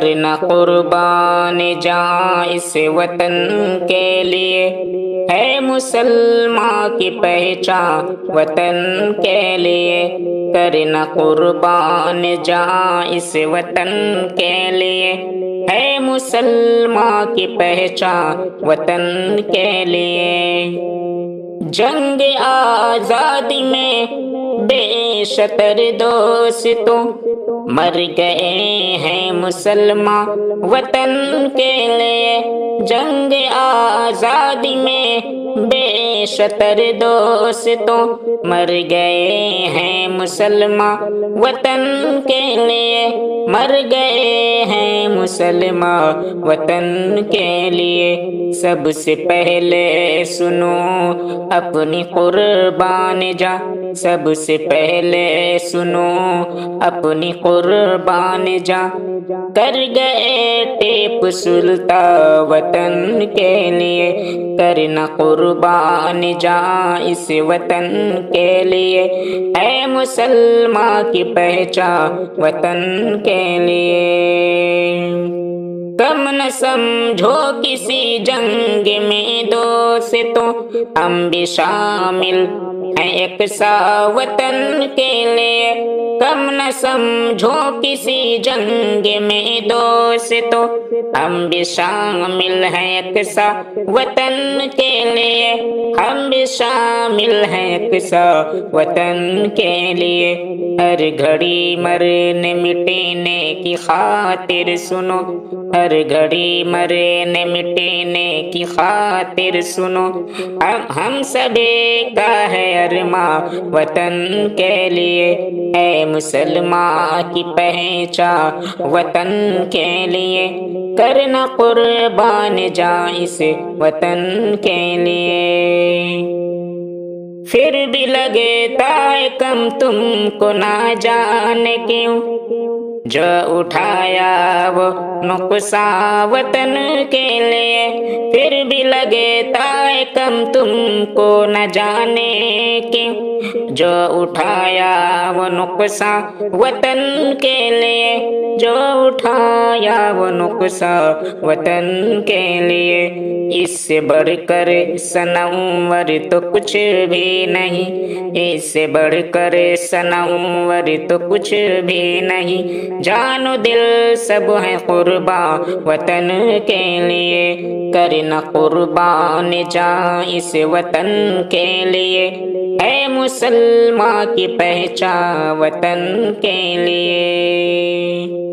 کرنا قربان جاں اس وطن کے لیے، ہے مسلمان کی پہچان وطن کے لیے، کرنا قربان جاں اس وطن کے لیے، ہے مسلمان کی پہچان وطن کے لیے۔ جنگ آزادی میں بے شتر دوستوں مر گئے ہیں مسلمان وطن کے لیے، جنگ آزادی میں بے شتر دوستوں مر گئے ہیں مسلمان وطن کے لیے، مر گئے ہیں مسلمان وطن کے لیے۔ سب سے پہلے سنو اپنی قربان جاں، سب سے پہلے سنو اپنی قربان جاں، کر گئے ٹیپو سلطان وطن کے لیے، کرنا قربان جاں اس وطن کے لیے، اے مسلمان کی پہچان وطن کے لیے۔ کم نہ سمجھو کسی جنگ میں دوستوں، ہم بھی شامل ہیں یکساں وطن کے لیے، کم نہ سمجھو کسی جنگ میں دوستوں، ہم بھی شامل ہیں یکساں وطن کے لیے، ہم بھی شامل ہیں یکساں وطن کے لیے۔ ہر گھڑی مرنے مٹنے کی خاطر سنو، ہر گھڑی مرنے مٹنے کی خاطر سنو، ہم سبھی کا ہے ارمان وطن کے لیے، اے مسلمان کی پہچان وطن کے لیے، کرنا قربان جاں اس وطن کے لیے۔ پھر بھی لگتا ہے کم تم کو نہ جانے کیوں، جو اٹھایا وہ نقصان وطن کے لیے، پھر بھی لگتا ہے کم تم کو نہ جانے کیوں، جو اٹھایا وہ نقصان وطن کے لیے، جو اٹھایا وہ نقصان وطن کے لیے۔ اس سے بڑھ کر سنور تو کچھ بھی نہیں، اس سے بڑھ کر سنور تو کچھ بھی نہیں، جان و دل سب ہے قربان وطن کے لیے، کرنا قربان جاں اس وطن کے لیے، اے مسلمان کی پہچان وطن کے لیے۔